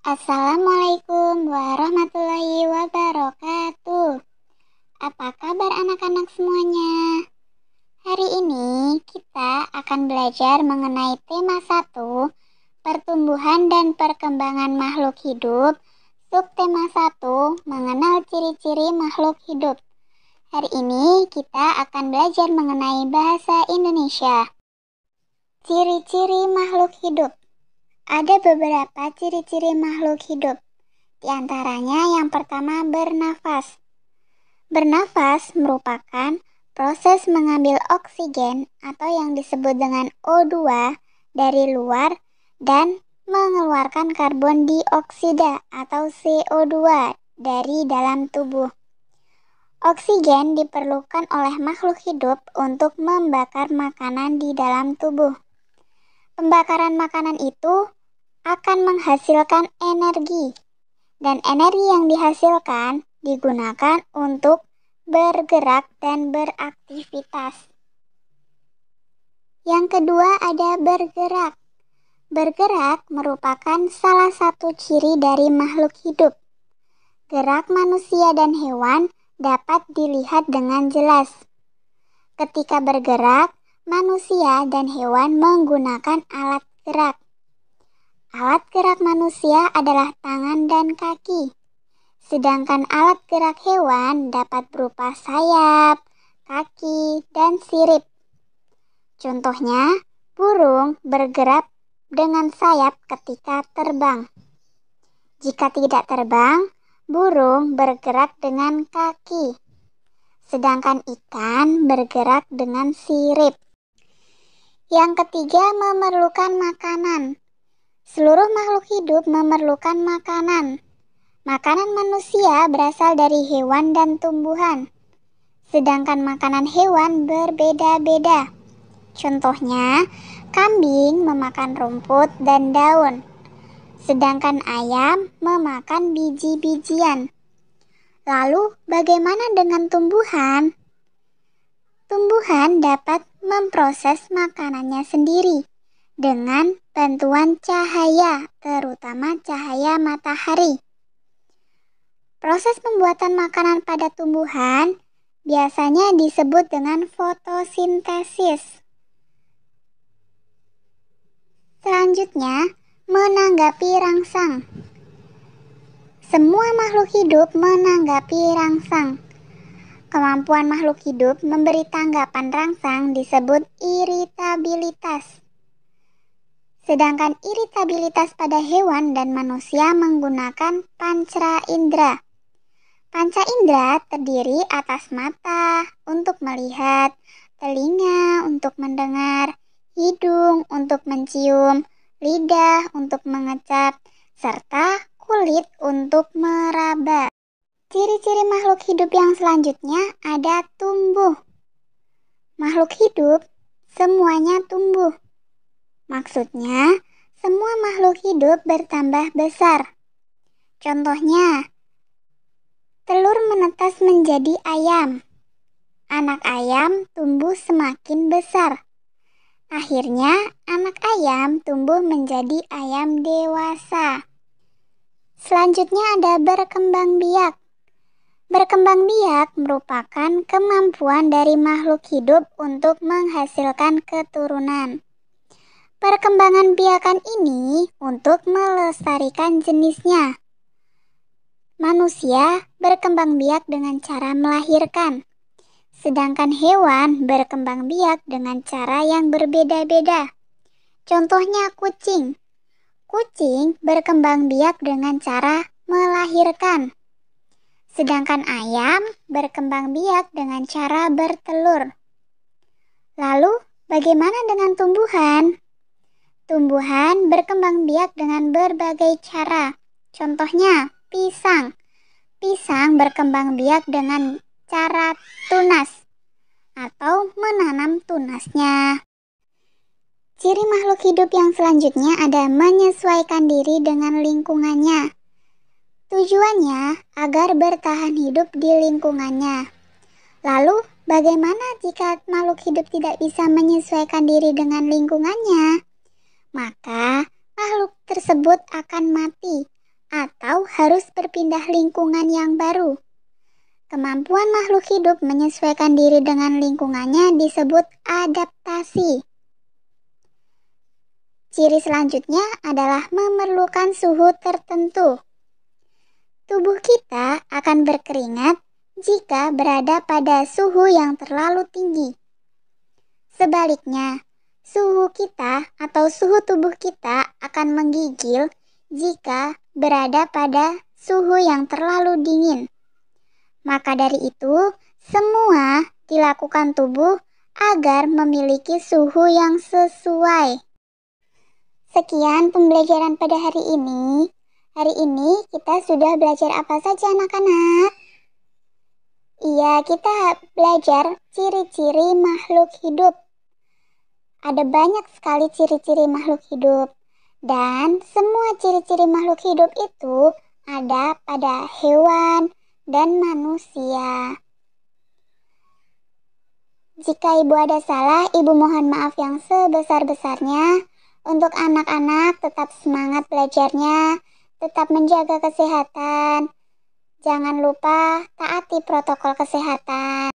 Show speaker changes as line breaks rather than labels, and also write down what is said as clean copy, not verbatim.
Assalamualaikum warahmatullahi wabarakatuh. Apa kabar anak-anak semuanya? Hari ini kita akan belajar mengenai tema 1, pertumbuhan dan perkembangan makhluk hidup. Subtema 1, mengenal ciri-ciri makhluk hidup. Hari ini kita akan belajar mengenai bahasa Indonesia. Ciri-ciri makhluk hidup. Ada beberapa ciri-ciri makhluk hidup. Di antaranya yang pertama bernafas. Bernafas merupakan proses mengambil oksigen atau yang disebut dengan O2 dari luar dan mengeluarkan karbon dioksida atau CO2 dari dalam tubuh. Oksigen diperlukan oleh makhluk hidup untuk membakar makanan di dalam tubuh. Pembakaran makanan itu akan menghasilkan energi, dan energi yang dihasilkan digunakan untuk bergerak dan beraktivitas. Yang kedua ada bergerak. Bergerak merupakan salah satu ciri dari makhluk hidup. Gerak manusia dan hewan dapat dilihat dengan jelas. Ketika bergerak, manusia dan hewan menggunakan alat gerak. Alat gerak manusia adalah tangan dan kaki, sedangkan alat gerak hewan dapat berupa sayap, kaki, dan sirip. Contohnya, burung bergerak dengan sayap ketika terbang. Jika tidak terbang, burung bergerak dengan kaki, sedangkan ikan bergerak dengan sirip. Yang ketiga, memerlukan makanan. Seluruh makhluk hidup memerlukan makanan. Makanan manusia berasal dari hewan dan tumbuhan, sedangkan makanan hewan berbeda-beda. Contohnya, kambing memakan rumput dan daun, sedangkan ayam memakan biji-bijian. Lalu, bagaimana dengan tumbuhan? Tumbuhan dapat memproses makanannya sendiri dengan bantuan cahaya, terutama cahaya matahari. Proses pembuatan makanan pada tumbuhan biasanya disebut dengan fotosintesis. Selanjutnya, menanggapi rangsang. Semua makhluk hidup menanggapi rangsang. Kemampuan makhluk hidup memberi tanggapan rangsang disebut iritabilitas. Sedangkan iritabilitas pada hewan dan manusia menggunakan panca indera. Panca indera terdiri atas mata untuk melihat, telinga untuk mendengar, hidung untuk mencium, lidah untuk mengecap, serta kulit untuk meraba. Ciri-ciri makhluk hidup yang selanjutnya ada tumbuh. Makhluk hidup semuanya tumbuh. Maksudnya, semua makhluk hidup bertambah besar. Contohnya, telur menetas menjadi ayam. Anak ayam tumbuh semakin besar. Akhirnya, anak ayam tumbuh menjadi ayam dewasa. Selanjutnya ada berkembang biak. Berkembang biak merupakan kemampuan dari makhluk hidup untuk menghasilkan keturunan. Perkembangan biakan ini untuk melestarikan jenisnya. Manusia berkembang biak dengan cara melahirkan, sedangkan hewan berkembang biak dengan cara yang berbeda-beda. Contohnya kucing. Kucing berkembang biak dengan cara melahirkan, sedangkan ayam berkembang biak dengan cara bertelur. Lalu, bagaimana dengan tumbuhan? Tumbuhan berkembang biak dengan berbagai cara. Contohnya, pisang. Pisang berkembang biak dengan cara tunas atau menanam tunasnya. Ciri makhluk hidup yang selanjutnya ada menyesuaikan diri dengan lingkungannya. Tujuannya agar bertahan hidup di lingkungannya. Lalu, bagaimana jika makhluk hidup tidak bisa menyesuaikan diri dengan lingkungannya? Maka makhluk tersebut akan mati atau harus berpindah lingkungan yang baru. Kemampuan makhluk hidup menyesuaikan diri dengan lingkungannya disebut adaptasi. Ciri selanjutnya adalah memerlukan suhu tertentu. Tubuh kita akan berkeringat jika berada pada suhu yang terlalu tinggi. Sebaliknya, suhu kita atau suhu tubuh kita akan menggigil jika berada pada suhu yang terlalu dingin. Maka dari itu, semua dilakukan tubuh agar memiliki suhu yang sesuai. Sekian pembelajaran pada hari ini. Hari ini kita sudah belajar apa saja anak-anak? Iya, kita belajar ciri-ciri makhluk hidup. Ada banyak sekali ciri-ciri makhluk hidup. Dan semua ciri-ciri makhluk hidup itu ada pada hewan dan manusia. Jika ibu ada salah, ibu mohon maaf yang sebesar-besarnya. Untuk anak-anak tetap semangat belajarnya. Tetap menjaga kesehatan. Jangan lupa taati protokol kesehatan.